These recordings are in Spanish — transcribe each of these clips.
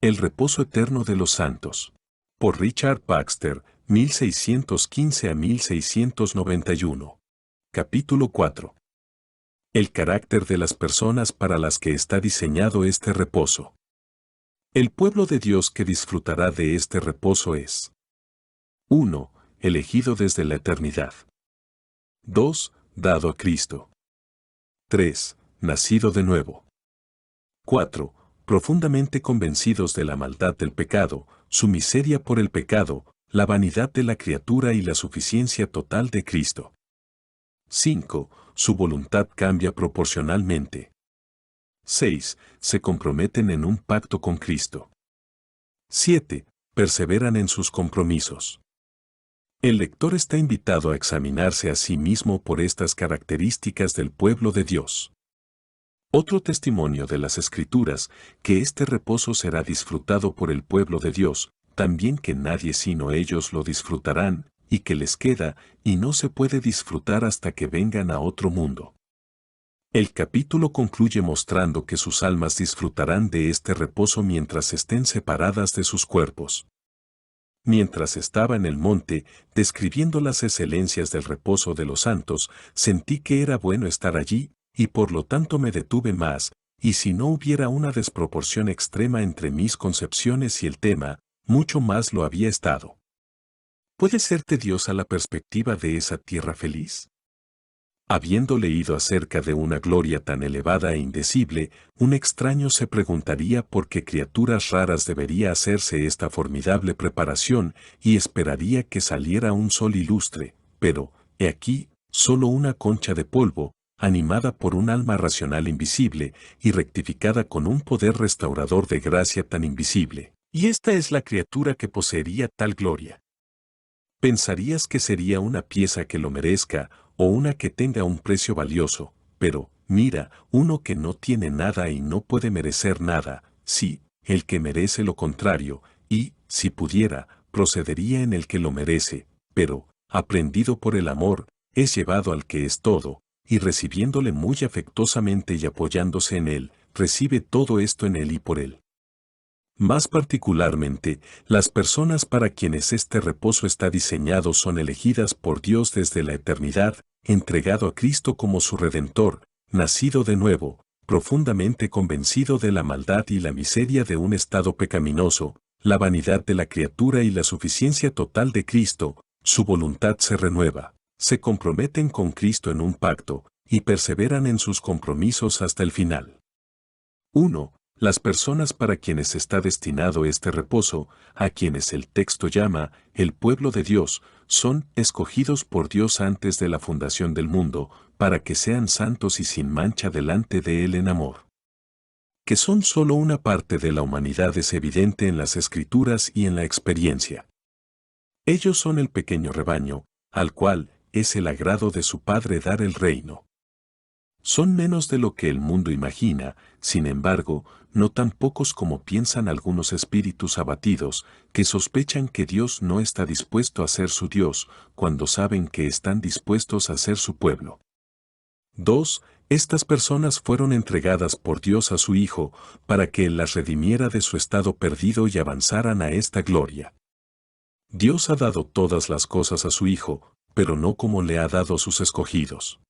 El reposo eterno de los santos. Por Richard Baxter, 1615 a 1691. Capítulo 4. El carácter de las personas para las que está diseñado este reposo. El pueblo de Dios que disfrutará de este reposo es 1. Elegido desde la eternidad. 2. Dado a Cristo. 3. Nacido de nuevo. 4. Profundamente convencidos de la maldad del pecado, su miseria por el pecado, la vanidad de la criatura y la suficiencia total de Cristo. 5. Su voluntad cambia proporcionalmente. 6. Se comprometen en un pacto con Cristo. 7. Perseveran en sus compromisos. El lector está invitado a examinarse a sí mismo por estas características del pueblo de Dios. Otro testimonio de las Escrituras, que este reposo será disfrutado por el pueblo de Dios, también que nadie sino ellos lo disfrutarán, y que les queda, y no se puede disfrutar hasta que vengan a otro mundo. El capítulo concluye mostrando que sus almas disfrutarán de este reposo mientras estén separadas de sus cuerpos. Mientras estaba en el monte, describiendo las excelencias del reposo de los santos, sentí que era bueno estar allí, y por lo tanto me detuve más, y si no hubiera una desproporción extrema entre mis concepciones y el tema, mucho más lo había estado. ¿Puede ser tediosa la perspectiva de esa tierra feliz? Habiendo leído acerca de una gloria tan elevada e indecible, un extraño se preguntaría por qué criaturas raras debería hacerse esta formidable preparación y esperaría que saliera un sol ilustre, pero, he aquí, solo una concha de polvo, animada por un alma racional invisible y rectificada con un poder restaurador de gracia tan invisible. Y esta es la criatura que poseería tal gloria. Pensarías que sería una pieza que lo merezca, o una que tenga un precio valioso, pero, mira, uno que no tiene nada y no puede merecer nada, sí, el que merece lo contrario, y, si pudiera, procedería en el que lo merece, pero, aprendido por el amor, es llevado al que es todo, y recibiéndole muy afectuosamente y apoyándose en él, recibe todo esto en él y por él. Más particularmente, las personas para quienes este reposo está diseñado son elegidas por Dios desde la eternidad, entregado a Cristo como su Redentor, nacido de nuevo, profundamente convencido de la maldad y la miseria de un estado pecaminoso, la vanidad de la criatura y la suficiencia total de Cristo, su voluntad se renueva, se comprometen con Cristo en un pacto, y perseveran en sus compromisos hasta el final. 1. Las personas para quienes está destinado este reposo, a quienes el texto llama el pueblo de Dios, son escogidos por Dios antes de la fundación del mundo, para que sean santos y sin mancha delante de Él en amor. Que son solo una parte de la humanidad es evidente en las Escrituras y en la experiencia. Ellos son el pequeño rebaño, al cual es el agrado de su Padre dar el reino. Son menos de lo que el mundo imagina, sin embargo, no tan pocos como piensan algunos espíritus abatidos, que sospechan que Dios no está dispuesto a ser su Dios, cuando saben que están dispuestos a ser su pueblo. 2. Estas personas fueron entregadas por Dios a su Hijo, para que Él las redimiera de su estado perdido y avanzaran a esta gloria. Dios ha dado todas las cosas a su Hijo, pero no como le ha dado a sus escogidos.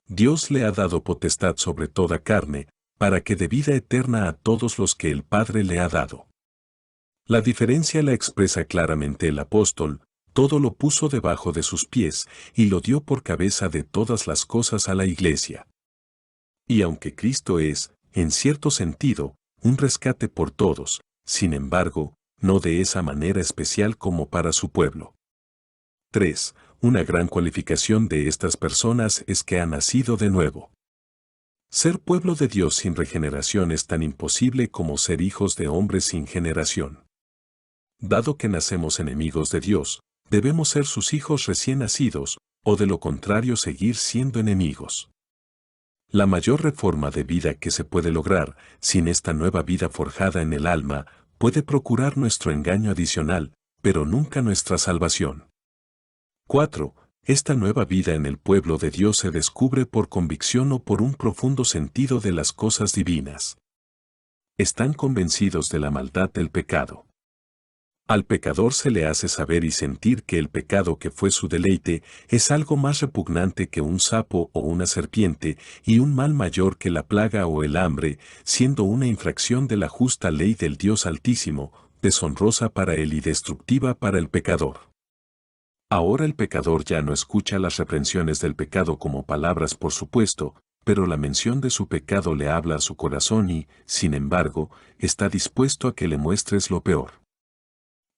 Dios le ha dado potestad sobre toda carne, para que dé vida eterna a todos los que el Padre le ha dado. La diferencia la expresa claramente el apóstol, todo lo puso debajo de sus pies, y lo dio por cabeza de todas las cosas a la Iglesia. Y aunque Cristo es, en cierto sentido, un rescate por todos, sin embargo, no de esa manera especial como para su pueblo. 3. Una gran cualificación de estas personas es que han nacido de nuevo. Ser pueblo de Dios sin regeneración es tan imposible como ser hijos de hombres sin generación. Dado que nacemos enemigos de Dios, debemos ser sus hijos recién nacidos, o de lo contrario seguir siendo enemigos. La mayor reforma de vida que se puede lograr, sin esta nueva vida forjada en el alma, puede procurar nuestro engaño adicional, pero nunca nuestra salvación. 4. Esta nueva vida en el pueblo de Dios se descubre por convicción o por un profundo sentido de las cosas divinas. Están convencidos de la maldad del pecado. Al pecador se le hace saber y sentir que el pecado que fue su deleite es algo más repugnante que un sapo o una serpiente y un mal mayor que la plaga o el hambre, siendo una infracción de la justa ley del Dios Altísimo, deshonrosa para él y destructiva para el pecador. Ahora el pecador ya no escucha las reprensiones del pecado como palabras por supuesto, pero la mención de su pecado le habla a su corazón y, sin embargo, está dispuesto a que le muestres lo peor.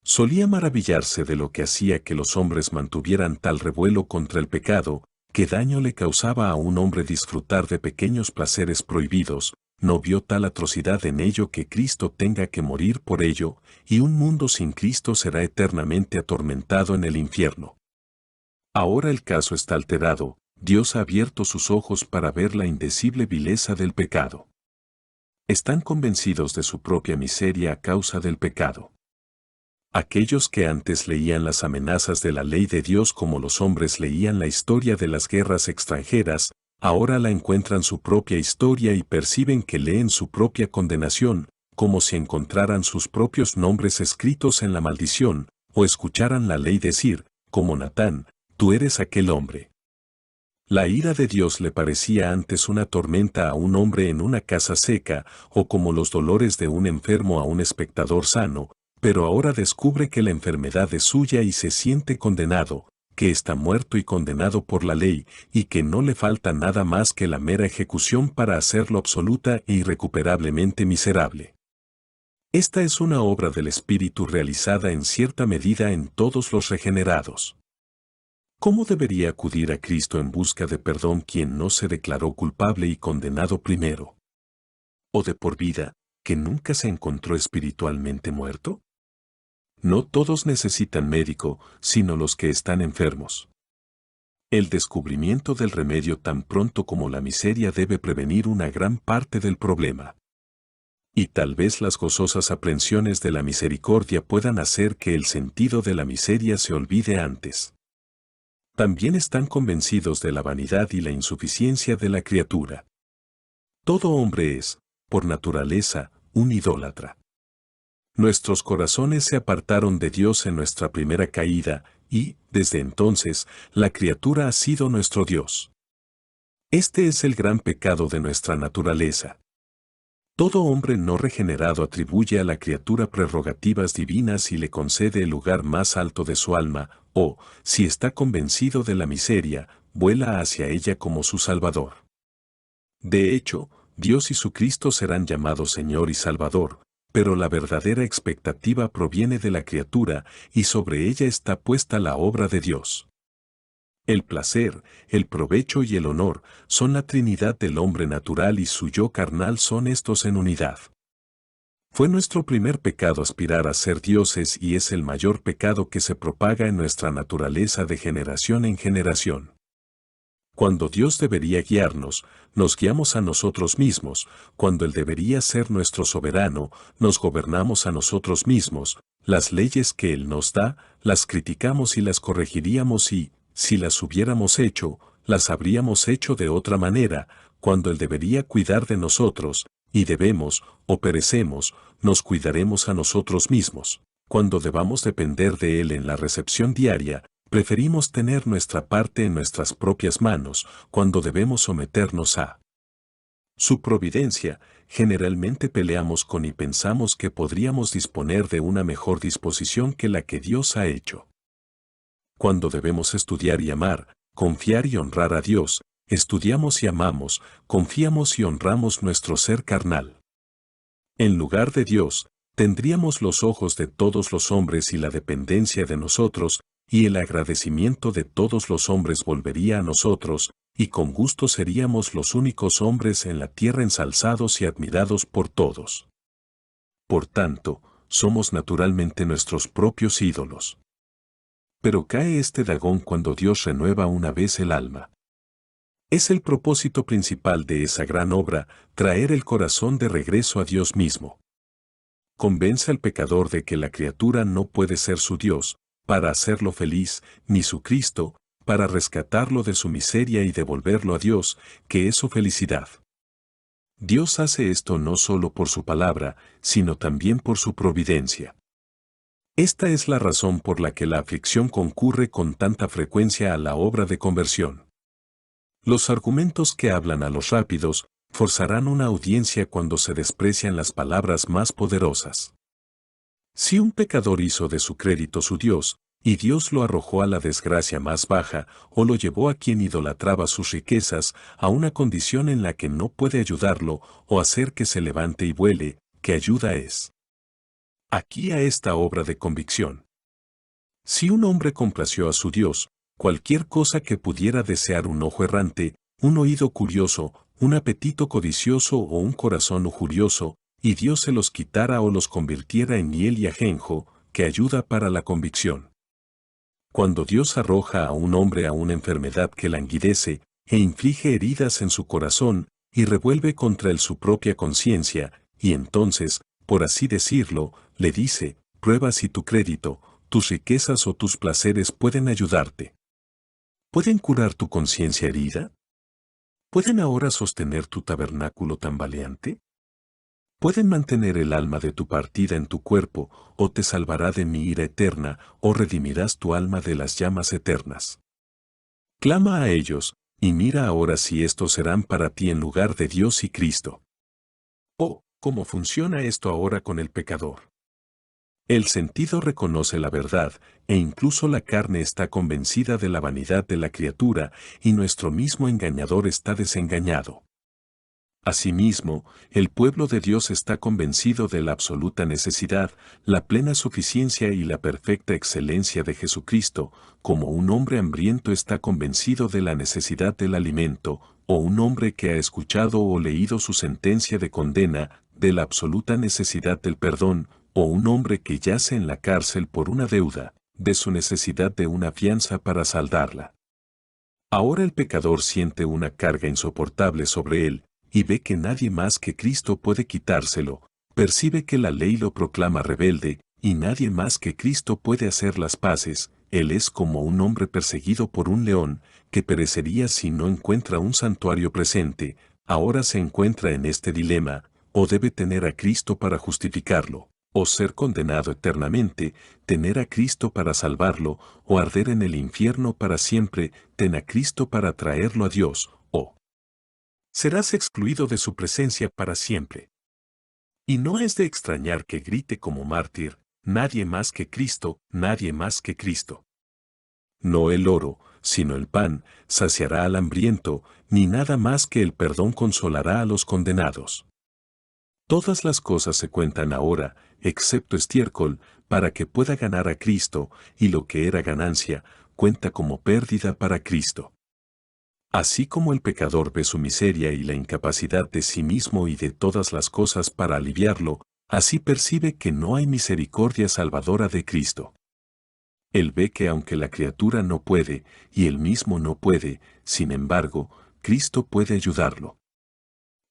Solía maravillarse de lo que hacía que los hombres mantuvieran tal revuelo contra el pecado, qué daño le causaba a un hombre disfrutar de pequeños placeres prohibidos, no vio tal atrocidad en ello que Cristo tenga que morir por ello, y un mundo sin Cristo será eternamente atormentado en el infierno. Ahora el caso está alterado, Dios ha abierto sus ojos para ver la indecible vileza del pecado. Están convencidos de su propia miseria a causa del pecado. Aquellos que antes leían las amenazas de la ley de Dios como los hombres leían la historia de las guerras extranjeras, ahora la encuentran su propia historia y perciben que leen su propia condenación, como si encontraran sus propios nombres escritos en la maldición, o escucharan la ley decir, como Natán, tú eres aquel hombre. La ira de Dios le parecía antes una tormenta a un hombre en una casa seca, o como los dolores de un enfermo a un espectador sano, pero ahora descubre que la enfermedad es suya y se siente condenado, que está muerto y condenado por la ley, y que no le falta nada más que la mera ejecución para hacerlo absoluta e irrecuperablemente miserable. Esta es una obra del Espíritu realizada en cierta medida en todos los regenerados. ¿Cómo debería acudir a Cristo en busca de perdón quien no se declaró culpable y condenado primero? ¿O de por vida, que nunca se encontró espiritualmente muerto? No todos necesitan médico, sino los que están enfermos. El descubrimiento del remedio tan pronto como la miseria debe prevenir una gran parte del problema. Y tal vez las gozosas aprensiones de la misericordia puedan hacer que el sentido de la miseria se olvide antes. También están convencidos de la vanidad y la insuficiencia de la criatura. Todo hombre es, por naturaleza, un idólatra. Nuestros corazones se apartaron de Dios en nuestra primera caída, y, desde entonces, la criatura ha sido nuestro Dios. Este es el gran pecado de nuestra naturaleza. Todo hombre no regenerado atribuye a la criatura prerrogativas divinas y le concede el lugar más alto de su alma, o, si está convencido de la miseria, vuela hacia ella como su Salvador. De hecho, Dios y su Cristo serán llamados Señor y Salvador, pero la verdadera expectativa proviene de la criatura y sobre ella está puesta la obra de Dios. El placer, el provecho y el honor son la Trinidad del hombre natural y su yo carnal son estos en unidad. Fue nuestro primer pecado aspirar a ser dioses y es el mayor pecado que se propaga en nuestra naturaleza de generación en generación. Cuando Dios debería guiarnos, nos guiamos a nosotros mismos, cuando Él debería ser nuestro soberano, nos gobernamos a nosotros mismos, las leyes que Él nos da, las criticamos y las corregiríamos y, si las hubiéramos hecho, las habríamos hecho de otra manera, cuando Él debería cuidar de nosotros, y debemos, o perecemos, nos cuidaremos a nosotros mismos. Cuando debamos depender de Él en la recepción diaria, preferimos tener nuestra parte en nuestras propias manos, cuando debemos someternos a su providencia, generalmente peleamos con y pensamos que podríamos disponer de una mejor disposición que la que Dios ha hecho. Cuando debemos estudiar y amar, confiar y honrar a Dios, estudiamos y amamos, confiamos y honramos nuestro ser carnal. En lugar de Dios, tendríamos los ojos de todos los hombres y la dependencia de nosotros, y el agradecimiento de todos los hombres volvería a nosotros, y con gusto seríamos los únicos hombres en la tierra ensalzados y admirados por todos. Por tanto, somos naturalmente nuestros propios ídolos. Pero cae este Dagón cuando Dios renueva una vez el alma. Es el propósito principal de esa gran obra, traer el corazón de regreso a Dios mismo. Convence al pecador de que la criatura no puede ser su Dios, para hacerlo feliz, ni su Cristo, para rescatarlo de su miseria y devolverlo a Dios, que es su felicidad. Dios hace esto no solo por su palabra, sino también por su providencia. Esta es la razón por la que la aflicción concurre con tanta frecuencia a la obra de conversión. Los argumentos que hablan a los rápidos forzarán una audiencia cuando se desprecian las palabras más poderosas. Si un pecador hizo de su crédito su Dios, y Dios lo arrojó a la desgracia más baja, o lo llevó a quien idolatraba sus riquezas, a una condición en la que no puede ayudarlo o hacer que se levante y vuele, ¿qué ayuda es? Aquí a esta obra de convicción. Si un hombre complació a su Dios, cualquier cosa que pudiera desear un ojo errante, un oído curioso, un apetito codicioso o un corazón lujurioso, y Dios se los quitara o los convirtiera en miel y ajenjo, que ayuda para la convicción. Cuando Dios arroja a un hombre a una enfermedad que languidece, e inflige heridas en su corazón, y revuelve contra él su propia conciencia, y entonces, por así decirlo, le dice, prueba si tu crédito, tus riquezas o tus placeres pueden ayudarte. ¿Pueden curar tu conciencia herida? ¿Pueden ahora sostener tu tabernáculo tambaleante? ¿Pueden mantener el alma de tu partida en tu cuerpo, o te salvará de mi ira eterna, o redimirás tu alma de las llamas eternas? Clama a ellos, y mira ahora si estos serán para ti en lugar de Dios y Cristo. Oh, ¿cómo funciona esto ahora con el pecador? El sentido reconoce la verdad, e incluso la carne está convencida de la vanidad de la criatura, y nuestro mismo engañador está desengañado. Asimismo, el pueblo de Dios está convencido de la absoluta necesidad, la plena suficiencia y la perfecta excelencia de Jesucristo, como un hombre hambriento está convencido de la necesidad del alimento, o un hombre que ha escuchado o leído su sentencia de condena, de la absoluta necesidad del perdón, o un hombre que yace en la cárcel por una deuda, de su necesidad de una fianza para saldarla. Ahora el pecador siente una carga insoportable sobre él, y ve que nadie más que Cristo puede quitárselo, percibe que la ley lo proclama rebelde, y nadie más que Cristo puede hacer las paces. Él es como un hombre perseguido por un león, que perecería si no encuentra un santuario presente. Ahora se encuentra en este dilema, o debe tener a Cristo para justificarlo, o ser condenado eternamente, tener a Cristo para salvarlo, o arder en el infierno para siempre, ten a Cristo para traerlo a Dios, o serás excluido de su presencia para siempre. Y no es de extrañar que grite como mártir, nadie más que Cristo, nadie más que Cristo. No el oro, sino el pan, saciará al hambriento, ni nada más que el perdón consolará a los condenados. Todas las cosas se cuentan ahora, excepto estiércol, para que pueda ganar a Cristo, y lo que era ganancia, cuenta como pérdida para Cristo. Así como el pecador ve su miseria y la incapacidad de sí mismo y de todas las cosas para aliviarlo, así percibe que no hay misericordia salvadora de Cristo. Él ve que aunque la criatura no puede, y él mismo no puede, sin embargo, Cristo puede ayudarlo.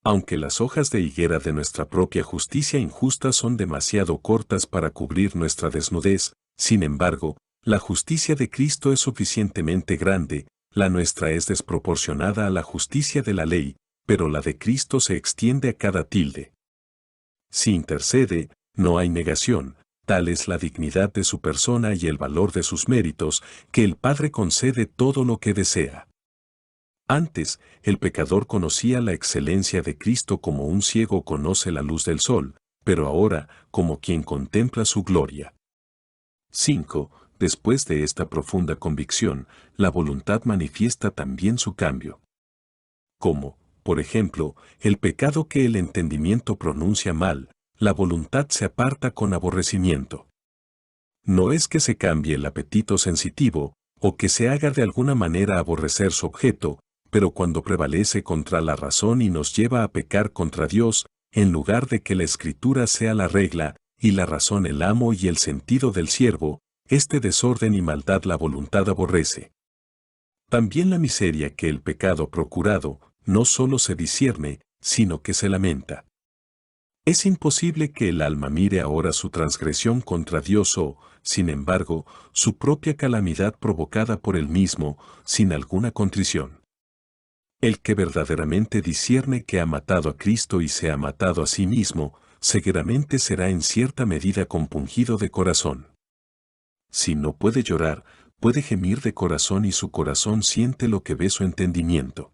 Aunque las hojas de higuera de nuestra propia justicia injusta son demasiado cortas para cubrir nuestra desnudez, sin embargo, la justicia de Cristo es suficientemente grande, la nuestra es desproporcionada a la justicia de la ley, pero la de Cristo se extiende a cada tilde. Si intercede, no hay negación, tal es la dignidad de su persona y el valor de sus méritos, que el Padre concede todo lo que desea. Antes, el pecador conocía la excelencia de Cristo como un ciego conoce la luz del sol, pero ahora, como quien contempla su gloria. 5. Después de esta profunda convicción, la voluntad manifiesta también su cambio. Como, por ejemplo, el pecado que el entendimiento pronuncia mal, la voluntad se aparta con aborrecimiento. No es que se cambie el apetito sensitivo, o que se haga de alguna manera aborrecer su objeto, pero cuando prevalece contra la razón y nos lleva a pecar contra Dios, en lugar de que la Escritura sea la regla, y la razón el amo y el sentido del siervo, este desorden y maldad la voluntad aborrece. También la miseria que el pecado procurado, no solo se discierne, sino que se lamenta. Es imposible que el alma mire ahora su transgresión contra Dios o, sin embargo, su propia calamidad provocada por él mismo, sin alguna contrición. El que verdaderamente discierne que ha matado a Cristo y se ha matado a sí mismo, seguramente será en cierta medida compungido de corazón. Si no puede llorar, puede gemir de corazón y su corazón siente lo que ve su entendimiento.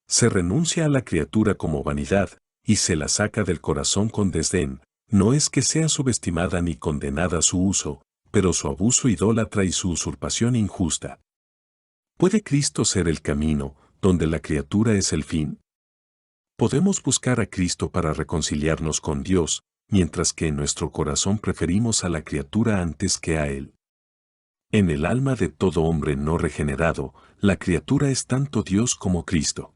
Se renuncia a la criatura como vanidad, y se la saca del corazón con desdén, no es que sea subestimada ni condenada su uso, pero su abuso idólatra y su usurpación injusta. ¿Puede Cristo ser el camino, donde la criatura es el fin? Podemos buscar a Cristo para reconciliarnos con Dios, mientras que en nuestro corazón preferimos a la criatura antes que a Él. En el alma de todo hombre no regenerado, la criatura es tanto Dios como Cristo.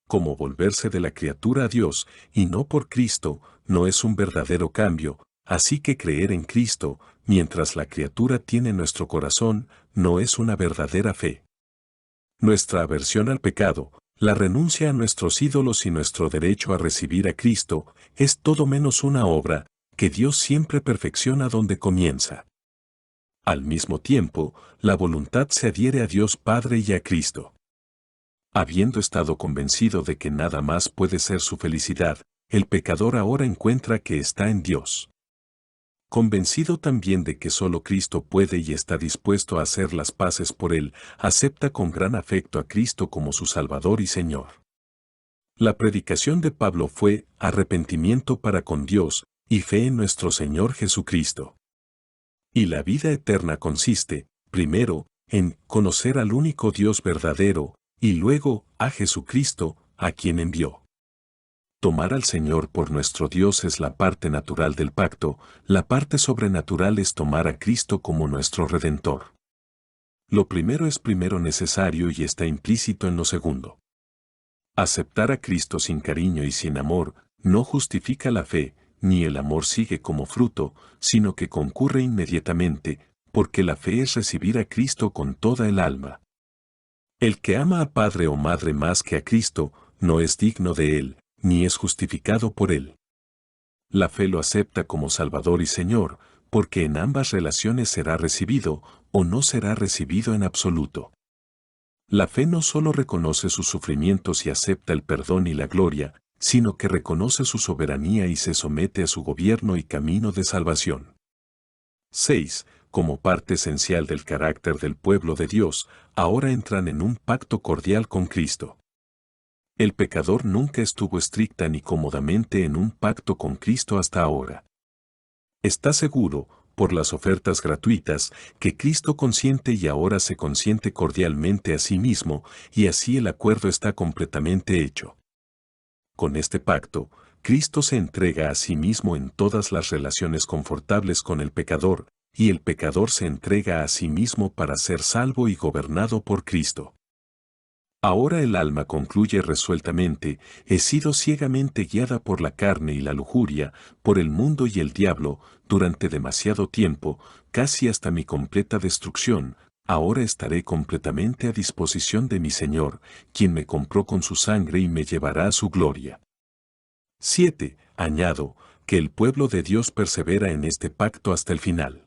Como volverse de la criatura a Dios, y no por Cristo, no es un verdadero cambio, así que creer en Cristo, mientras la criatura tiene nuestro corazón, no es una verdadera fe. Nuestra aversión al pecado, la renuncia a nuestros ídolos y nuestro derecho a recibir a Cristo, es todo menos una obra, que Dios siempre perfecciona donde comienza. Al mismo tiempo, la voluntad se adhiere a Dios Padre y a Cristo. Habiendo estado convencido de que nada más puede ser su felicidad, el pecador ahora encuentra que está en Dios. Convencido también de que solo Cristo puede y está dispuesto a hacer las paces por él, acepta con gran afecto a Cristo como su Salvador y Señor. La predicación de Pablo fue arrepentimiento para con Dios y fe en nuestro Señor Jesucristo. Y la vida eterna consiste, primero, en conocer al único Dios verdadero, y luego, a Jesucristo, a quien envió. Tomar al Señor por nuestro Dios es la parte natural del pacto, la parte sobrenatural es tomar a Cristo como nuestro Redentor. Lo primero es primero necesario y está implícito en lo segundo. Aceptar a Cristo sin cariño y sin amor no justifica la fe, ni el amor sigue como fruto, sino que concurre inmediatamente, porque la fe es recibir a Cristo con toda el alma. El que ama a padre o madre más que a Cristo, no es digno de él, ni es justificado por él. La fe lo acepta como Salvador y Señor, porque en ambas relaciones será recibido, o no será recibido en absoluto. La fe no solo reconoce sus sufrimientos y acepta el perdón y la gloria, sino que reconoce su soberanía y se somete a su gobierno y camino de salvación. 6. Como parte esencial del carácter del pueblo de Dios, ahora entran en un pacto cordial con Cristo. El pecador nunca estuvo estricta ni cómodamente en un pacto con Cristo hasta ahora. Está seguro, por las ofertas gratuitas, que Cristo consiente y ahora se consiente cordialmente a sí mismo, y así el acuerdo está completamente hecho. Con este pacto, Cristo se entrega a sí mismo en todas las relaciones confortables con el pecador, y el pecador se entrega a sí mismo para ser salvo y gobernado por Cristo. Ahora el alma concluye resueltamente, he sido ciegamente guiada por la carne y la lujuria, por el mundo y el diablo, durante demasiado tiempo, casi hasta mi completa destrucción, ahora estaré completamente a disposición de mi Señor, quien me compró con su sangre y me llevará a su gloria. 7. Añado, que el pueblo de Dios persevera en este pacto hasta el final.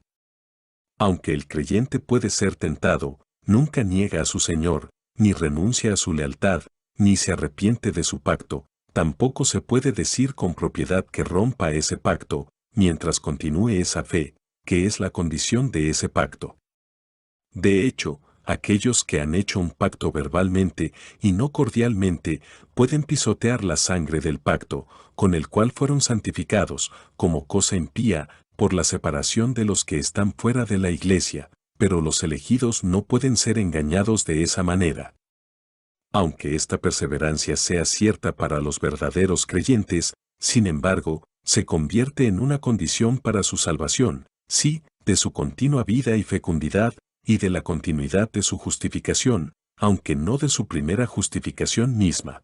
Aunque el creyente puede ser tentado, nunca niega a su Señor, ni renuncia a su lealtad, ni se arrepiente de su pacto, tampoco se puede decir con propiedad que rompa ese pacto, mientras continúe esa fe, que es la condición de ese pacto. De hecho, aquellos que han hecho un pacto verbalmente y no cordialmente pueden pisotear la sangre del pacto, con el cual fueron santificados, como cosa impía, por la separación de los que están fuera de la iglesia, pero los elegidos no pueden ser engañados de esa manera. Aunque esta perseverancia sea cierta para los verdaderos creyentes, sin embargo, se convierte en una condición para su salvación, sí, de su continua vida y fecundidad, y de la continuidad de su justificación, aunque no de su primera justificación misma.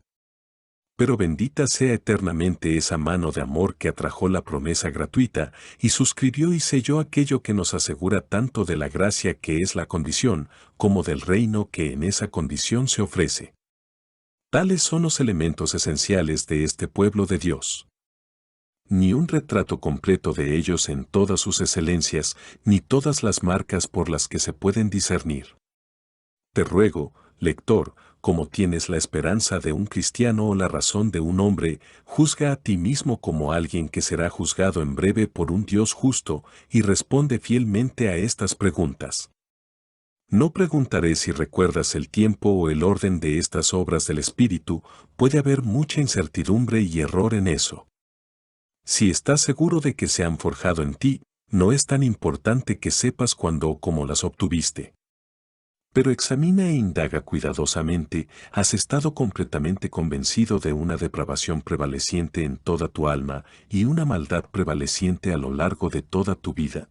Pero bendita sea eternamente esa mano de amor que atrajo la promesa gratuita y suscribió y selló aquello que nos asegura tanto de la gracia que es la condición, como del reino que en esa condición se ofrece. Tales son los elementos esenciales de este pueblo de Dios. Ni un retrato completo de ellos en todas sus excelencias, ni todas las marcas por las que se pueden discernir. Te ruego, lector, como tienes la esperanza de un cristiano o la razón de un hombre, juzga a ti mismo como alguien que será juzgado en breve por un Dios justo, y responde fielmente a estas preguntas. No preguntaré si recuerdas el tiempo o el orden de estas obras del Espíritu, puede haber mucha incertidumbre y error en eso. Si estás seguro de que se han forjado en ti, no es tan importante que sepas cuándo o cómo las obtuviste. Pero examina e indaga cuidadosamente, ¿has estado completamente convencido de una depravación prevaleciente en toda tu alma y una maldad prevaleciente a lo largo de toda tu vida?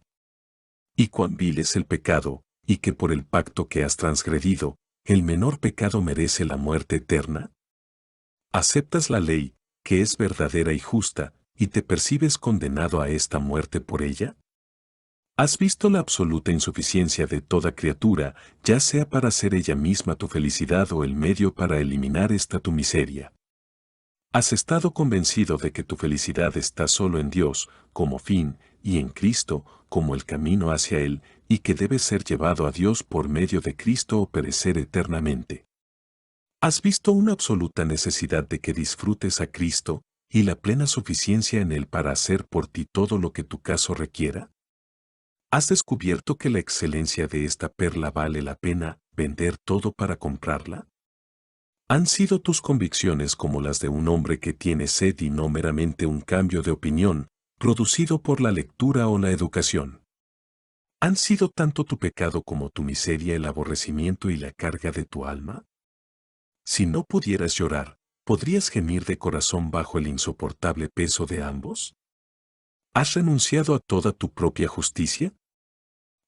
¿Y cuán vil es el pecado, y que por el pacto que has transgredido, el menor pecado merece la muerte eterna? ¿Aceptas la ley, que es verdadera y justa, y te percibes condenado a esta muerte por ella? ¿Has visto la absoluta insuficiencia de toda criatura, ya sea para ser ella misma tu felicidad o el medio para eliminar esta tu miseria? ¿Has estado convencido de que tu felicidad está solo en Dios, como fin, y en Cristo, como el camino hacia Él, y que debes ser llevado a Dios por medio de Cristo o perecer eternamente? ¿Has visto una absoluta necesidad de que disfrutes a Cristo, y la plena suficiencia en Él para hacer por ti todo lo que tu caso requiera? ¿Has descubierto que la excelencia de esta perla vale la pena vender todo para comprarla? ¿Han sido tus convicciones como las de un hombre que tiene sed y no meramente un cambio de opinión, producido por la lectura o la educación? ¿Han sido tanto tu pecado como tu miseria el aborrecimiento y la carga de tu alma? Si no pudieras llorar, ¿podrías gemir de corazón bajo el insoportable peso de ambos? ¿Has renunciado a toda tu propia justicia?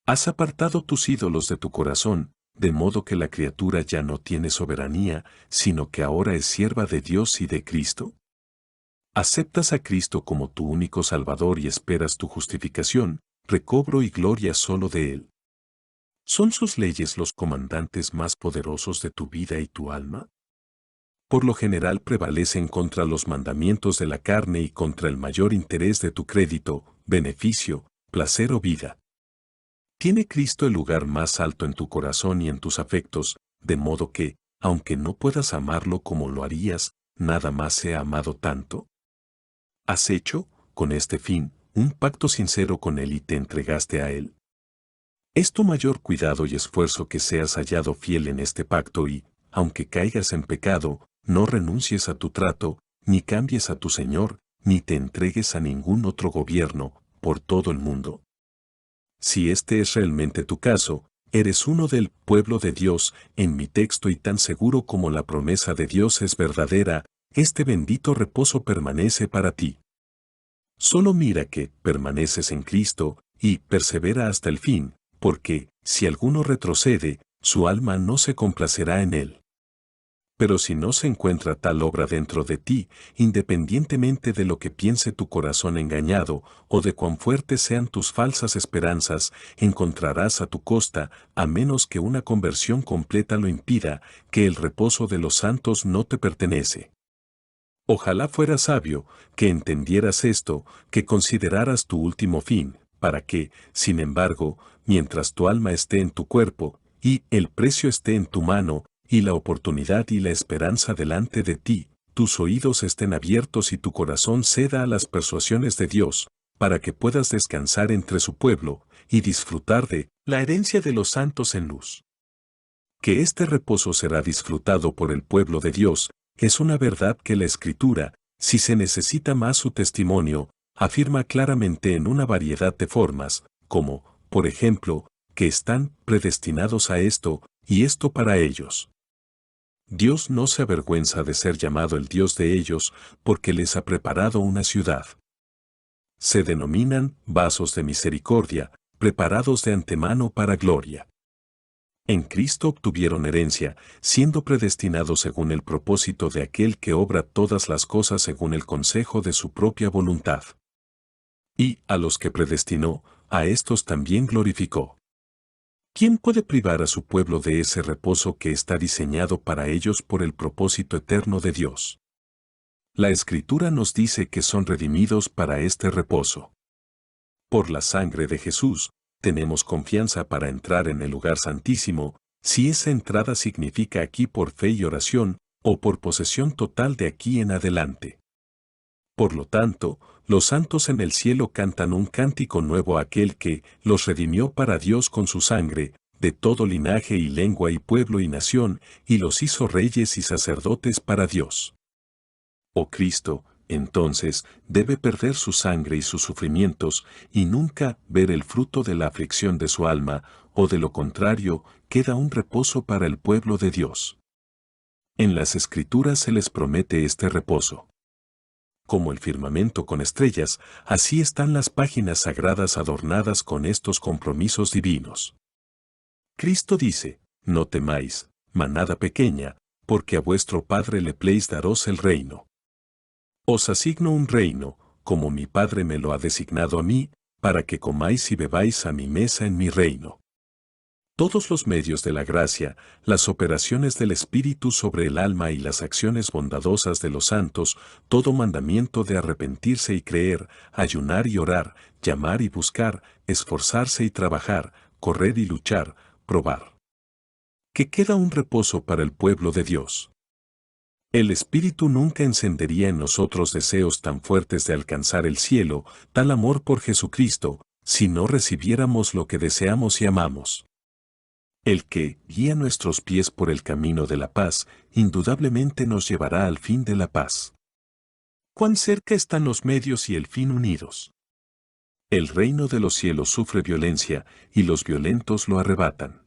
¿Has apartado tus ídolos de tu corazón, de modo que la criatura ya no tiene soberanía, sino que ahora es sierva de Dios y de Cristo? ¿Aceptas a Cristo como tu único Salvador y esperas tu justificación, recobro y gloria solo de Él? ¿Son sus leyes los comandantes más poderosos de tu vida y tu alma? Por lo general prevalecen contra los mandamientos de la carne y contra el mayor interés de tu crédito, beneficio, placer o vida. ¿Tiene Cristo el lugar más alto en tu corazón y en tus afectos, de modo que, aunque no puedas amarlo como lo harías, nada más sea amado tanto? ¿Has hecho, con este fin, un pacto sincero con Él y te entregaste a Él? Es tu mayor cuidado y esfuerzo que seas hallado fiel en este pacto y, aunque caigas en pecado, no renuncies a tu trato, ni cambies a tu Señor, ni te entregues a ningún otro gobierno, por todo el mundo. Si este es realmente tu caso, eres uno del pueblo de Dios en mi texto y tan seguro como la promesa de Dios es verdadera, este bendito reposo permanece para ti. Solo mira que permaneces en Cristo y persevera hasta el fin, porque, si alguno retrocede, su alma no se complacerá en él. Pero si no se encuentra tal obra dentro de ti, independientemente de lo que piense tu corazón engañado o de cuán fuertes sean tus falsas esperanzas, encontrarás a tu costa, a menos que una conversión completa lo impida, que el reposo de los santos no te pertenece. Ojalá fueras sabio, que entendieras esto, que consideraras tu último fin, para que, sin embargo, mientras tu alma esté en tu cuerpo, y el precio esté en tu mano, y la oportunidad y la esperanza delante de ti, tus oídos estén abiertos y tu corazón ceda a las persuasiones de Dios, para que puedas descansar entre su pueblo, y disfrutar de la herencia de los santos en luz. Que este reposo será disfrutado por el pueblo de Dios, es una verdad que la Escritura, si se necesita más su testimonio, afirma claramente en una variedad de formas, como, por ejemplo, que están predestinados a esto, y esto para ellos. Dios no se avergüenza de ser llamado el Dios de ellos, porque les ha preparado una ciudad. Se denominan vasos de misericordia, preparados de antemano para gloria. En Cristo obtuvieron herencia, siendo predestinados según el propósito de aquel que obra todas las cosas según el consejo de su propia voluntad. Y a los que predestinó, a estos también glorificó. ¿Quién puede privar a su pueblo de ese reposo que está diseñado para ellos por el propósito eterno de Dios? La Escritura nos dice que son redimidos para este reposo. Por la sangre de Jesús, tenemos confianza para entrar en el lugar santísimo, si esa entrada significa aquí por fe y oración, o por posesión total de aquí en adelante. Por lo tanto, los santos en el cielo cantan un cántico nuevo a aquel que los redimió para Dios con su sangre, de todo linaje y lengua y pueblo y nación, y los hizo reyes y sacerdotes para Dios. Oh Cristo, entonces, debe perder su sangre y sus sufrimientos, y nunca ver el fruto de la aflicción de su alma, o de lo contrario, queda un reposo para el pueblo de Dios. En las Escrituras se les promete este reposo. Como el firmamento con estrellas, así están las páginas sagradas adornadas con estos compromisos divinos. Cristo dice, no temáis, manada pequeña, porque a vuestro Padre le place daros el reino. Os asigno un reino, como mi Padre me lo ha designado a mí, para que comáis y bebáis a mi mesa en mi reino. Todos los medios de la gracia, las operaciones del Espíritu sobre el alma y las acciones bondadosas de los santos, todo mandamiento de arrepentirse y creer, ayunar y orar, llamar y buscar, esforzarse y trabajar, correr y luchar, probar. Que queda un reposo para el pueblo de Dios. El Espíritu nunca encendería en nosotros deseos tan fuertes de alcanzar el cielo, tal amor por Jesucristo, si no recibiéramos lo que deseamos y amamos. El que guía nuestros pies por el camino de la paz, indudablemente nos llevará al fin de la paz. ¿Cuán cerca están los medios y el fin unidos? El reino de los cielos sufre violencia, y los violentos lo arrebatan.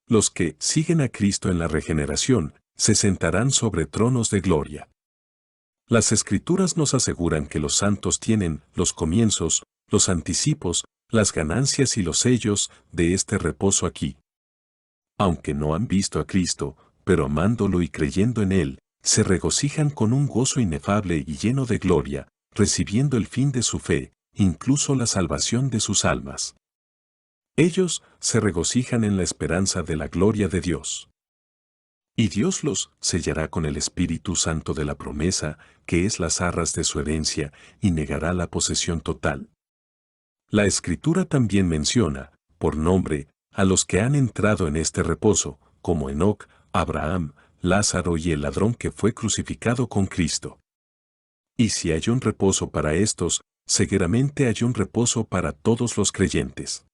Los que siguen a Cristo en la regeneración, se sentarán sobre tronos de gloria. Las Escrituras nos aseguran que los santos tienen los comienzos, los anticipos, las ganancias y los sellos de este reposo aquí. Aunque no han visto a Cristo, pero amándolo y creyendo en Él, se regocijan con un gozo inefable y lleno de gloria, recibiendo el fin de su fe, incluso la salvación de sus almas. Ellos se regocijan en la esperanza de la gloria de Dios. Y Dios los sellará con el Espíritu Santo de la promesa, que es las arras de su herencia, y negará la posesión total. La Escritura también menciona, por nombre, a los que han entrado en este reposo, como Enoc, Abraham, Lázaro y el ladrón que fue crucificado con Cristo. Y si hay un reposo para estos, seguramente hay un reposo para todos los creyentes.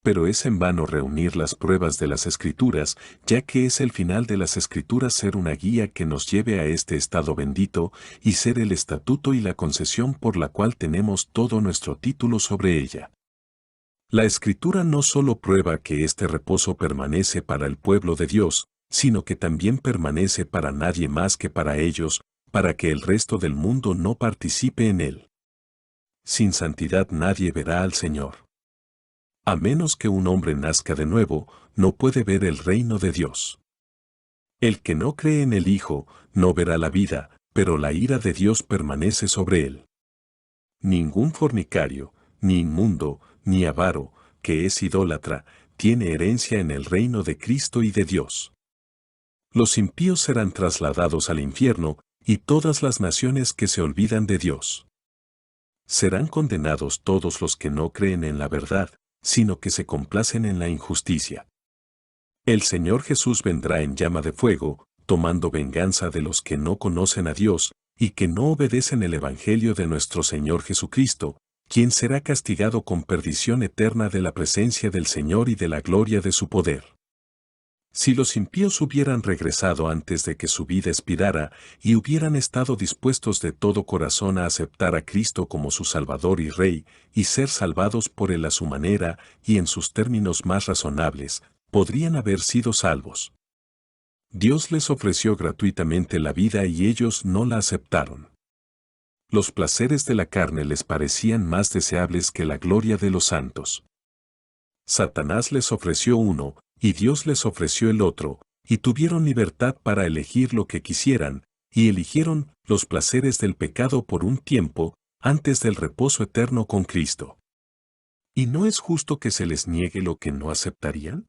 Pero es en vano reunir las pruebas de las Escrituras, ya que es el final de las Escrituras ser una guía que nos lleve a este estado bendito, y ser el estatuto y la concesión por la cual tenemos todo nuestro título sobre ella. La Escritura no solo prueba que este reposo permanece para el pueblo de Dios, sino que también permanece para nadie más que para ellos, para que el resto del mundo no participe en él. Sin santidad nadie verá al Señor. A menos que un hombre nazca de nuevo, no puede ver el reino de Dios. El que no cree en el Hijo, no verá la vida, pero la ira de Dios permanece sobre él. Ningún fornicario, ni inmundo, ni avaro, que es idólatra, tiene herencia en el reino de Cristo y de Dios. Los impíos serán trasladados al infierno, y todas las naciones que se olvidan de Dios. Serán condenados todos los que no creen en la verdad, sino que se complacen en la injusticia. El Señor Jesús vendrá en llama de fuego, tomando venganza de los que no conocen a Dios, y que no obedecen el Evangelio de nuestro Señor Jesucristo, quien será castigado con perdición eterna de la presencia del Señor y de la gloria de su poder. Si los impíos hubieran regresado antes de que su vida expirara y hubieran estado dispuestos de todo corazón a aceptar a Cristo como su Salvador y Rey, y ser salvados por Él a su manera y en sus términos más razonables, podrían haber sido salvos. Dios les ofreció gratuitamente la vida y ellos no la aceptaron. Los placeres de la carne les parecían más deseables que la gloria de los santos. Satanás les ofreció uno, y Dios les ofreció el otro, y tuvieron libertad para elegir lo que quisieran, y eligieron los placeres del pecado por un tiempo, antes del reposo eterno con Cristo. ¿Y no es justo que se les niegue lo que no aceptarían?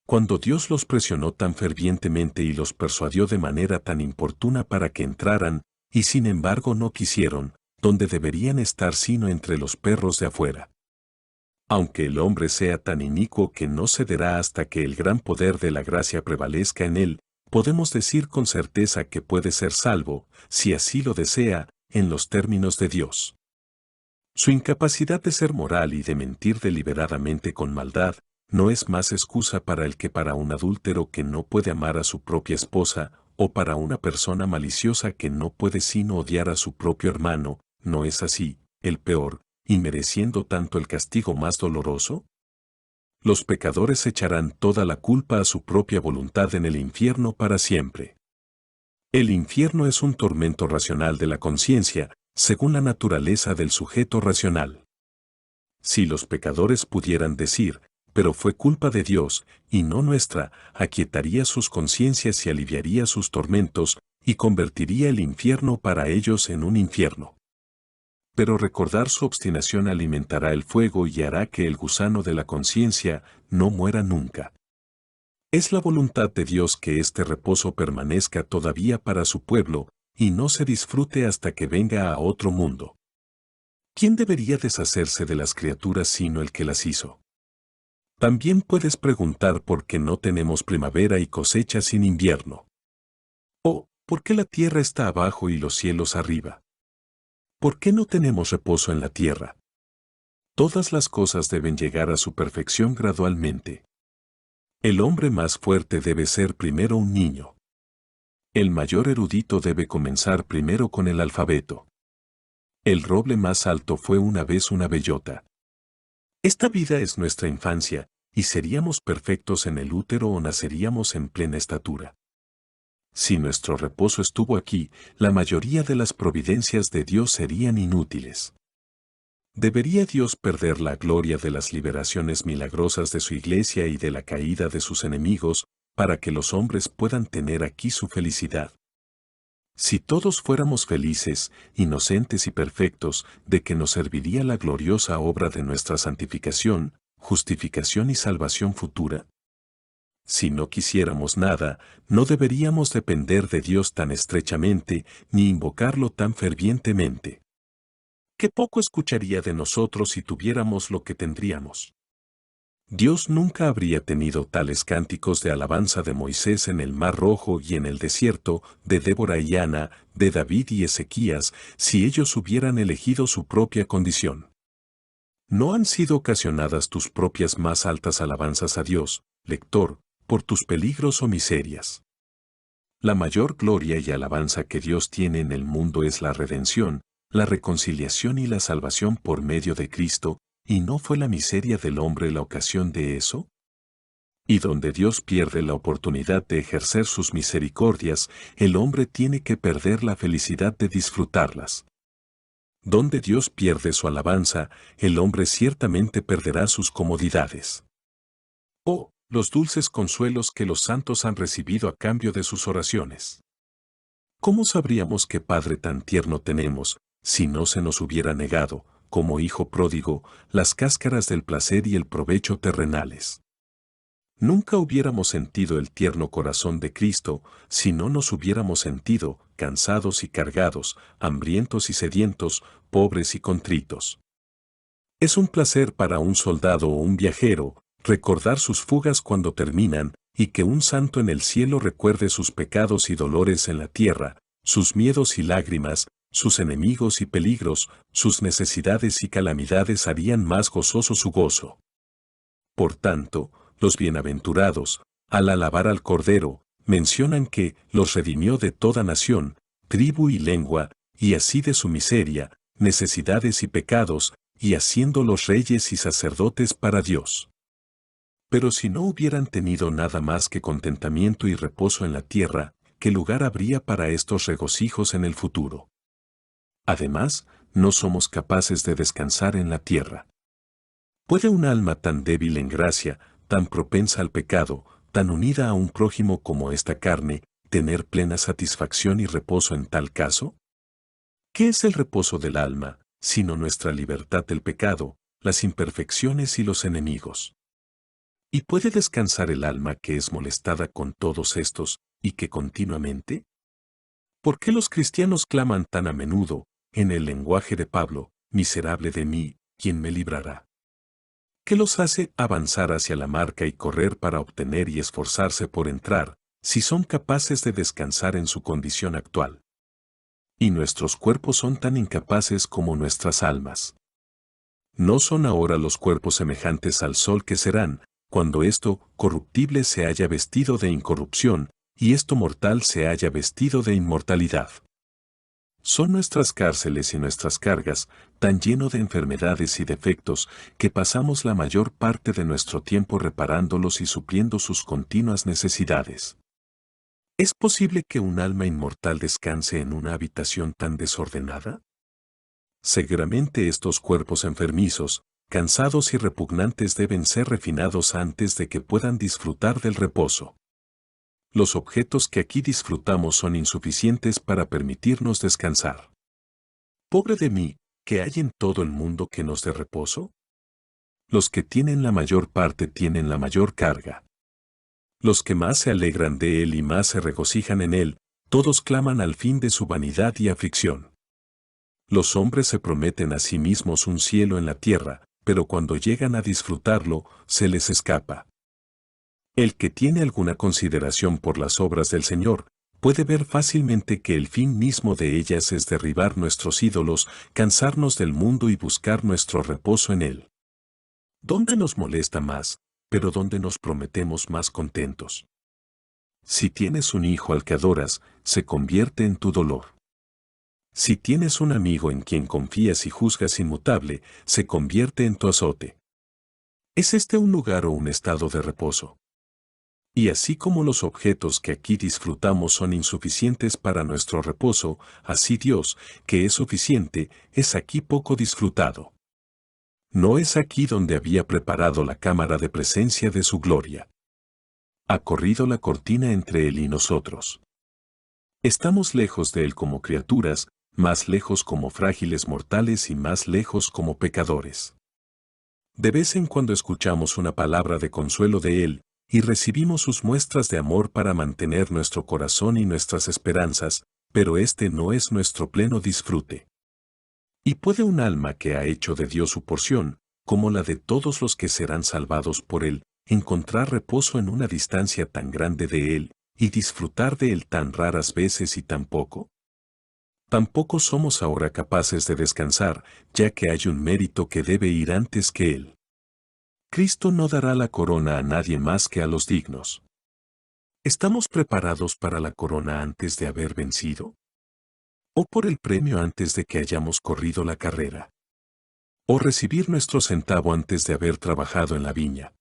Cuando Dios los presionó tan fervientemente y los persuadió de manera tan importuna para que entraran, y sin embargo no quisieron, ¿dónde deberían estar sino entre los perros de afuera? Aunque el hombre sea tan inicuo que no cederá hasta que el gran poder de la gracia prevalezca en él, podemos decir con certeza que puede ser salvo, si así lo desea, en los términos de Dios. Su incapacidad de ser moral y de mentir deliberadamente con maldad, no es más excusa para el que para un adúltero que no puede amar a su propia esposa, o para una persona maliciosa que no puede sino odiar a su propio hermano, ¿no es así, el peor, y mereciendo tanto el castigo más doloroso? Los pecadores echarán toda la culpa a su propia voluntad en el infierno para siempre. El infierno es un tormento racional de la conciencia, según la naturaleza del sujeto racional. Si los pecadores pudieran decir, pero fue culpa de Dios, y no nuestra, aquietaría sus conciencias y aliviaría sus tormentos, y convertiría el infierno para ellos en un infierno. Pero recordar su obstinación alimentará el fuego y hará que el gusano de la conciencia no muera nunca. Es la voluntad de Dios que este reposo permanezca todavía para su pueblo, y no se disfrute hasta que venga a otro mundo. ¿Quién debería deshacerse de las criaturas sino el que las hizo? También puedes preguntar por qué no tenemos primavera y cosecha sin invierno. O, ¿por qué la tierra está abajo y los cielos arriba? ¿Por qué no tenemos reposo en la tierra? Todas las cosas deben llegar a su perfección gradualmente. El hombre más fuerte debe ser primero un niño. El mayor erudito debe comenzar primero con el alfabeto. El roble más alto fue una vez una bellota. Esta vida es nuestra infancia, y seríamos perfectos en el útero o naceríamos en plena estatura. Si nuestro reposo estuvo aquí, la mayoría de las providencias de Dios serían inútiles. ¿Debería Dios perder la gloria de las liberaciones milagrosas de su iglesia y de la caída de sus enemigos, para que los hombres puedan tener aquí su felicidad? Si todos fuéramos felices, inocentes y perfectos, ¿de qué nos serviría la gloriosa obra de nuestra santificación, justificación y salvación futura? Si no quisiéramos nada, no deberíamos depender de Dios tan estrechamente, ni invocarlo tan fervientemente. Qué poco escucharía de nosotros si tuviéramos lo que tendríamos. Dios nunca habría tenido tales cánticos de alabanza de Moisés en el Mar Rojo y en el desierto, de Débora y Ana, de David y Ezequías, si ellos hubieran elegido su propia condición. ¿No han sido ocasionadas tus propias más altas alabanzas a Dios, lector, por tus peligros o miserias? La mayor gloria y alabanza que Dios tiene en el mundo es la redención, la reconciliación y la salvación por medio de Cristo, ¿y no fue la miseria del hombre la ocasión de eso? Y donde Dios pierde la oportunidad de ejercer sus misericordias, el hombre tiene que perder la felicidad de disfrutarlas. Donde Dios pierde su alabanza, el hombre ciertamente perderá sus comodidades. Oh, los dulces consuelos que los santos han recibido a cambio de sus oraciones. ¿Cómo sabríamos qué Padre tan tierno tenemos, si no se nos hubiera negado, como hijo pródigo, las cáscaras del placer y el provecho terrenales? Nunca hubiéramos sentido el tierno corazón de Cristo, si no nos hubiéramos sentido, cansados y cargados, hambrientos y sedientos, pobres y contritos. Es un placer para un soldado o un viajero, recordar sus fugas cuando terminan, y que un santo en el cielo recuerde sus pecados y dolores en la tierra, sus miedos y lágrimas, sus enemigos y peligros, sus necesidades y calamidades harían más gozoso su gozo. Por tanto, los bienaventurados, al alabar al Cordero, mencionan que los redimió de toda nación, tribu y lengua, y así de su miseria, necesidades y pecados, y haciéndolos reyes y sacerdotes para Dios. Pero si no hubieran tenido nada más que contentamiento y reposo en la tierra, ¿qué lugar habría para estos regocijos en el futuro? Además, no somos capaces de descansar en la tierra. ¿Puede un alma tan débil en gracia, tan propensa al pecado, tan unida a un prójimo como esta carne, tener plena satisfacción y reposo en tal caso? ¿Qué es el reposo del alma, sino nuestra libertad del pecado, las imperfecciones y los enemigos? ¿Y puede descansar el alma que es molestada con todos estos, y que continuamente? ¿Por qué los cristianos claman tan a menudo, en el lenguaje de Pablo, miserable de mí, ¿quién me librará? ¿Qué los hace avanzar hacia la marca y correr para obtener y esforzarse por entrar, si son capaces de descansar en su condición actual? Y nuestros cuerpos son tan incapaces como nuestras almas. ¿No son ahora los cuerpos semejantes al sol que serán, cuando esto corruptible se haya vestido de incorrupción, y esto mortal se haya vestido de inmortalidad? Son nuestras cárceles y nuestras cargas, tan lleno de enfermedades y defectos, que pasamos la mayor parte de nuestro tiempo reparándolos y supliendo sus continuas necesidades. ¿Es posible que un alma inmortal descanse en una habitación tan desordenada? Seguramente estos cuerpos enfermizos, cansados y repugnantes deben ser refinados antes de que puedan disfrutar del reposo. Los objetos que aquí disfrutamos son insuficientes para permitirnos descansar. Pobre de mí, ¿qué hay en todo el mundo que nos dé reposo? Los que tienen la mayor parte tienen la mayor carga. Los que más se alegran de él y más se regocijan en él, todos claman al fin de su vanidad y aflicción. Los hombres se prometen a sí mismos un cielo en la tierra, pero cuando llegan a disfrutarlo, se les escapa. El que tiene alguna consideración por las obras del Señor, puede ver fácilmente que el fin mismo de ellas es derribar nuestros ídolos, cansarnos del mundo y buscar nuestro reposo en él. ¿Dónde nos molesta más, pero dónde nos prometemos más contentos? Si tienes un hijo al que adoras, se convierte en tu dolor. Si tienes un amigo en quien confías y juzgas inmutable, se convierte en tu azote. ¿Es este un lugar o un estado de reposo? Y así como los objetos que aquí disfrutamos son insuficientes para nuestro reposo, así Dios, que es suficiente, es aquí poco disfrutado. No es aquí donde había preparado la cámara de presencia de su gloria. Ha corrido la cortina entre él y nosotros. Estamos lejos de él como criaturas, más lejos como frágiles mortales y más lejos como pecadores. De vez en cuando escuchamos una palabra de consuelo de él, y recibimos sus muestras de amor para mantener nuestro corazón y nuestras esperanzas, pero este no es nuestro pleno disfrute. ¿Y puede un alma que ha hecho de Dios su porción, como la de todos los que serán salvados por él, encontrar reposo en una distancia tan grande de él, y disfrutar de él tan raras veces y tan poco? Tampoco somos ahora capaces de descansar, ya que hay un mérito que debe ir antes que él. Cristo no dará la corona a nadie más que a los dignos. ¿Estamos preparados para la corona antes de haber vencido? ¿O por el premio antes de que hayamos corrido la carrera? ¿O recibir nuestro centavo antes de haber trabajado en la viña?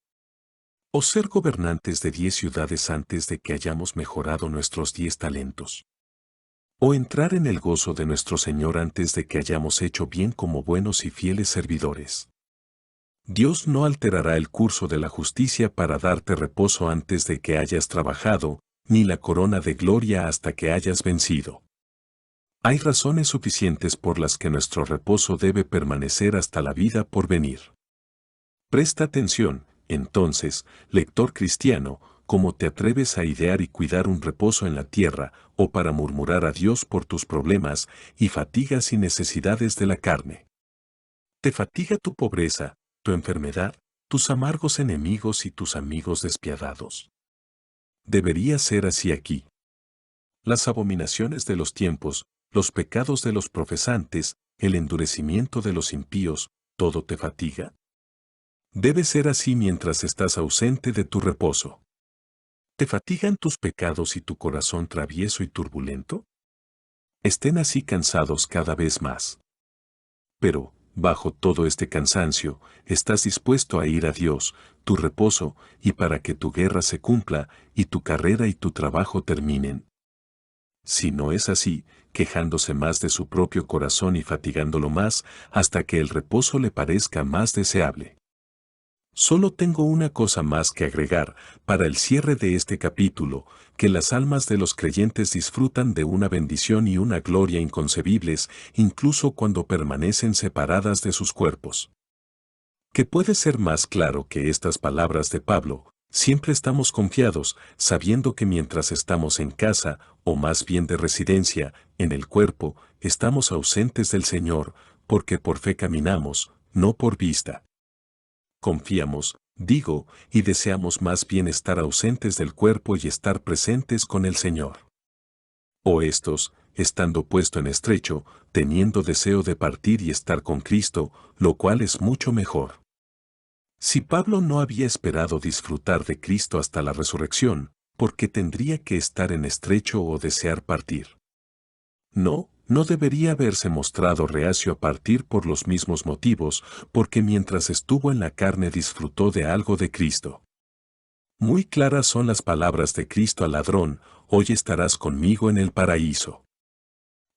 ¿O ser gobernantes de 10 ciudades antes de que hayamos mejorado nuestros 10 talentos? ¿O entrar en el gozo de nuestro Señor antes de que hayamos hecho bien como buenos y fieles servidores? Dios no alterará el curso de la justicia para darte reposo antes de que hayas trabajado, ni la corona de gloria hasta que hayas vencido. Hay razones suficientes por las que nuestro reposo debe permanecer hasta la vida por venir. Presta atención, entonces, lector cristiano, cómo te atreves a idear y cuidar un reposo en la tierra, o para murmurar a Dios por tus problemas y fatigas y necesidades de la carne. ¿Te fatiga tu pobreza, tu enfermedad, tus amargos enemigos y tus amigos despiadados? Debería ser así aquí. Las abominaciones de los tiempos, los pecados de los profesantes, el endurecimiento de los impíos, ¿todo te fatiga? Debe ser así mientras estás ausente de tu reposo. ¿Te fatigan tus pecados y tu corazón travieso y turbulento? Estén así cansados cada vez más. Pero, bajo todo este cansancio, estás dispuesto a ir a Dios, tu reposo, y para que tu guerra se cumpla, y tu carrera y tu trabajo terminen. Si no es así, quejándose más de su propio corazón y fatigándolo más, hasta que el reposo le parezca más deseable. Solo tengo una cosa más que agregar, para el cierre de este capítulo, que las almas de los creyentes disfrutan de una bendición y una gloria inconcebibles, incluso cuando permanecen separadas de sus cuerpos. ¿Qué puede ser más claro que estas palabras de Pablo? Siempre estamos confiados, sabiendo que mientras estamos en casa, o más bien de residencia, en el cuerpo, estamos ausentes del Señor, porque por fe caminamos, no por vista. Confiamos, digo, y deseamos más bien estar ausentes del cuerpo y estar presentes con el Señor. O estos, estando puesto en estrecho, teniendo deseo de partir y estar con Cristo, lo cual es mucho mejor. Si Pablo no había esperado disfrutar de Cristo hasta la resurrección, ¿por qué tendría que estar en estrecho o desear partir? No debería haberse mostrado reacio a partir por los mismos motivos, porque mientras estuvo en la carne disfrutó de algo de Cristo. Muy claras son las palabras de Cristo al ladrón: hoy estarás conmigo en el paraíso.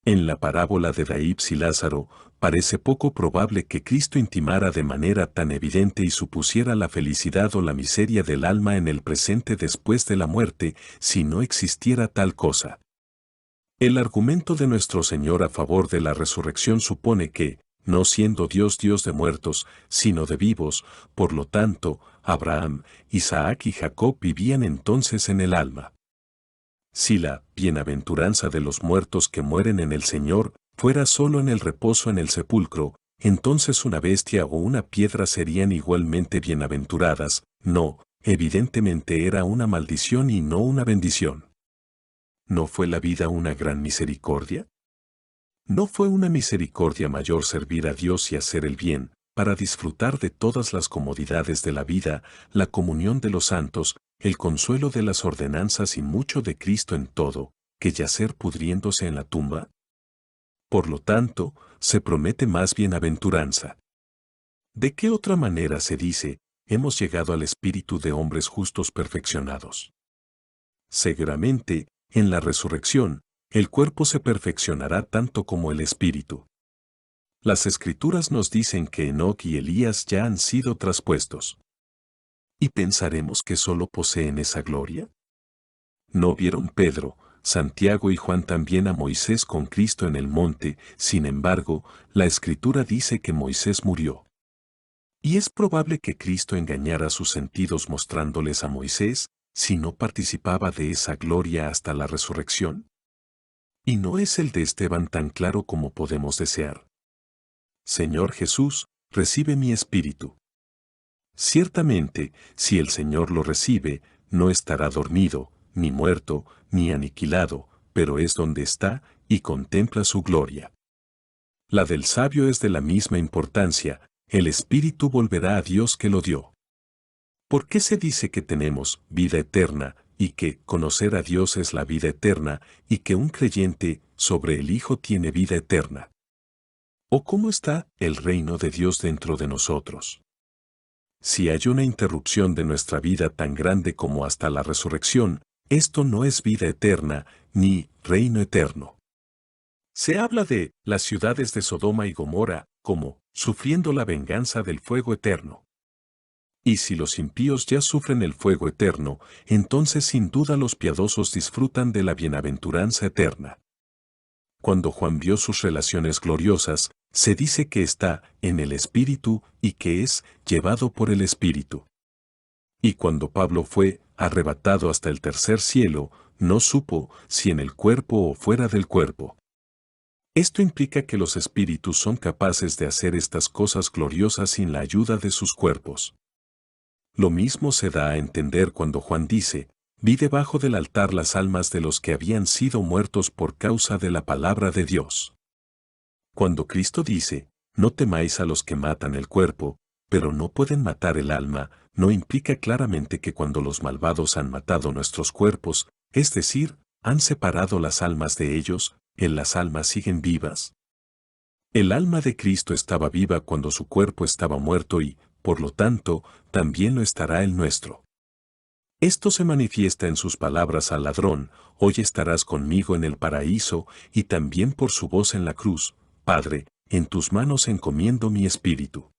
En la parábola de Daibs y Lázaro, parece poco probable que Cristo intimara de manera tan evidente y supusiera la felicidad o la miseria del alma en el presente después de la muerte, si no existiera tal cosa. El argumento de nuestro Señor a favor de la resurrección supone que, no siendo Dios Dios de muertos, sino de vivos, por lo tanto, Abraham, Isaac y Jacob vivían entonces en el alma. Si la bienaventuranza de los muertos que mueren en el Señor fuera solo en el reposo en el sepulcro, entonces una bestia o una piedra serían igualmente bienaventuradas. No, evidentemente era una maldición y no una bendición. ¿No fue la vida una gran misericordia? ¿No fue una misericordia mayor servir a Dios y hacer el bien, para disfrutar de todas las comodidades de la vida, la comunión de los santos, el consuelo de las ordenanzas y mucho de Cristo en todo, que yacer pudriéndose en la tumba? Por lo tanto, se promete más bienaventuranza. ¿De qué otra manera se dice, hemos llegado al espíritu de hombres justos perfeccionados? Seguramente, en la resurrección, el cuerpo se perfeccionará tanto como el espíritu. Las Escrituras nos dicen que Enoc y Elías ya han sido traspuestos. ¿Y pensaremos que solo poseen esa gloria? ¿No vieron Pedro, Santiago y Juan también a Moisés con Cristo en el monte? Sin embargo, la Escritura dice que Moisés murió. ¿Y es probable que Cristo engañara sus sentidos mostrándoles a Moisés, si no participaba de esa gloria hasta la resurrección? ¿Y no es el de Esteban tan claro como podemos desear? Señor Jesús, recibe mi espíritu. Ciertamente, si el Señor lo recibe, no estará dormido, ni muerto, ni aniquilado, pero es donde está, y contempla su gloria. La del sabio es de la misma importancia: el espíritu volverá a Dios que lo dio. ¿Por qué se dice que tenemos vida eterna, y que conocer a Dios es la vida eterna, y que un creyente sobre el Hijo tiene vida eterna? ¿O cómo está el reino de Dios dentro de nosotros? Si hay una interrupción de nuestra vida tan grande como hasta la resurrección, esto no es vida eterna, ni reino eterno. Se habla de las ciudades de Sodoma y Gomorra como sufriendo la venganza del fuego eterno. Y si los impíos ya sufren el fuego eterno, entonces sin duda los piadosos disfrutan de la bienaventuranza eterna. Cuando Juan vio sus relaciones gloriosas, se dice que está en el Espíritu y que es llevado por el Espíritu. Y cuando Pablo fue arrebatado hasta el tercer cielo, no supo si en el cuerpo o fuera del cuerpo. Esto implica que los espíritus son capaces de hacer estas cosas gloriosas sin la ayuda de sus cuerpos. Lo mismo se da a entender cuando Juan dice: vi debajo del altar las almas de los que habían sido muertos por causa de la palabra de Dios. Cuando Cristo dice: no temáis a los que matan el cuerpo, pero no pueden matar el alma, no implica claramente que cuando los malvados han matado nuestros cuerpos, es decir, han separado las almas de ellos, las almas siguen vivas. El alma de Cristo estaba viva cuando su cuerpo estaba muerto y, por lo tanto, también lo estará el nuestro. Esto se manifiesta en sus palabras al ladrón: hoy estarás conmigo en el paraíso, y también por su voz en la cruz: Padre, en tus manos encomiendo mi espíritu.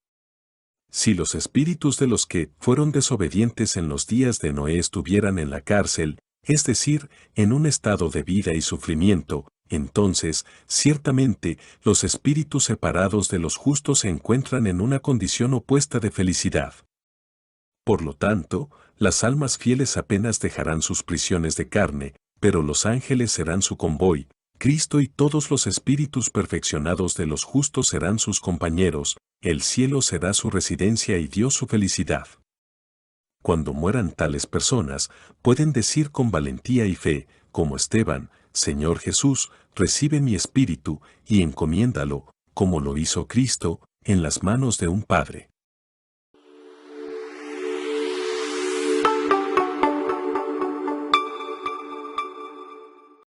Si los espíritus de los que fueron desobedientes en los días de Noé estuvieran en la cárcel, es decir, en un estado de vida y sufrimiento, entonces, ciertamente, los espíritus separados de los justos se encuentran en una condición opuesta de felicidad. Por lo tanto, las almas fieles apenas dejarán sus prisiones de carne, pero los ángeles serán su convoy. Cristo y todos los espíritus perfeccionados de los justos serán sus compañeros, el cielo será su residencia y Dios su felicidad. Cuando mueran tales personas, pueden decir con valentía y fe, como Esteban, Señor Jesús, recibe mi espíritu y encomiéndalo, como lo hizo Cristo, en las manos de un Padre.